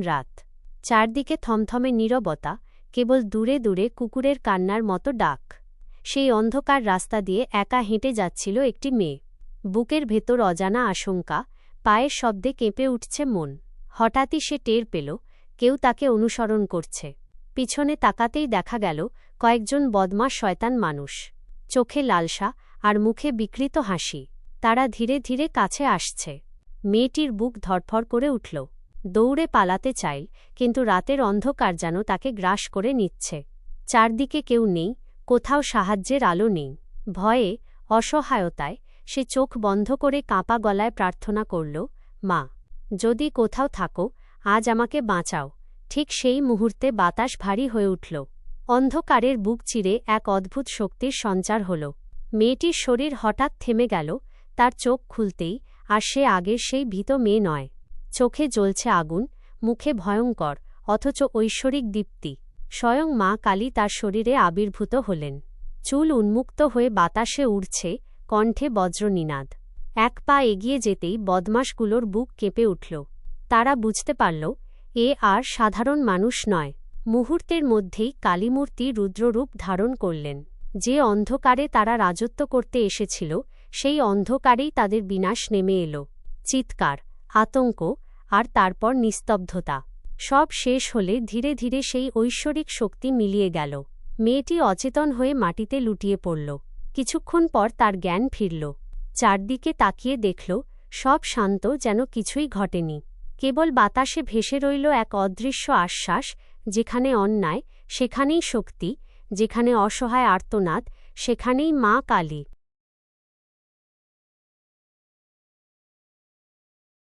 রাত। চারদিকে থমথমে নীরবতা, কেবল দূরে দূরে কুকুরের কান্নার মতো ডাক। সেই অন্ধকার রাস্তা দিয়ে একা হেঁটে যাচ্ছিল একটি মেয়ে। বুকের ভেতর অজানা আশঙ্কা, পায়ের শব্দে কেঁপে উঠছে মন। হঠাৎই সে টের পেল, কেউ তাকে অনুসরণ করছে। পিছনে তাকাতেই দেখা গেল কয়েকজন বদমাশ শয়তান মানুষ, চোখে লালসা আর মুখে বিকৃত হাসি। তারা ধীরে ধীরে কাছে আসছে। মেয়েটির বুক ধড়ফড় করে উঠল। দৌড়ে পালাতে চাইল, কিন্তু রাতের অন্ধকার যেন তাকে গ্রাস করে নিচ্ছে। চারদিকে কেউ নেই, কোথাও সাহায্যের আলো নেই। ভয়ে, অসহায়তায় সে চোখ বন্ধ করে কাঁপা গলায় প্রার্থনা করল, মা, যদি কোথাও থাকো, আজ আমাকে বাঁচাও। ঠিক সেই মুহূর্তে বাতাস ভারী হয়ে উঠল। অন্ধকারের বুক চিরে এক অদ্ভুত শক্তির সঞ্চার হল। মেয়েটির শরীর হঠাৎ থেমে গেল, তার চোখ খুলতেই আর সে আগের সেই ভীত মেয়ে নয়। চোখে জ্বলছে আগুন, মুখে ভয়ঙ্কর অথচ ঐশ্বরিক দীপ্তি। স্বয়ং মা কালী তার শরীরে আবির্ভূত হলেন। চুল উন্মুক্ত হয়ে বাতাসে উড়ছে, কণ্ঠে বজ্রনিনাদ। এক পা এগিয়ে যেতেই বদমাশগুলোর বুক কেঁপে উঠল। তারা বুঝতে পারল, এ আর সাধারণ মানুষ নয়। মুহূর্তের মধ্যেই কালীমূর্তি রুদ্ররূপ ধারণ করলেন। যে অন্ধকারে তারা রাজত্ব করতে এসেছিল, সেই অন্ধকারেই তাদের বিনাশ নেমে এলো। চিৎকার, আতঙ্ক আর তারপর নিস্তব্ধতা। সব শেষ হলে ধীরে ধীরে সেই ঐশ্বরিক শক্তি মিলিয়ে গেল। মেয়েটি অচেতন হয়ে মাটিতে লুটিয়ে পড়ল। কিছুক্ষণ পর তার জ্ঞান ফিরল। চারদিকে তাকিয়ে দেখল, সব শান্ত, যেন কিছুই ঘটেনি। কেবল বাতাসে ভেসে রইল এক অদৃশ্য আশ্বাস, যেখানে অন্যায় সেখানেই শক্তি, যেখানে অসহায় আর্তনাদ সেখানেই মা কালী।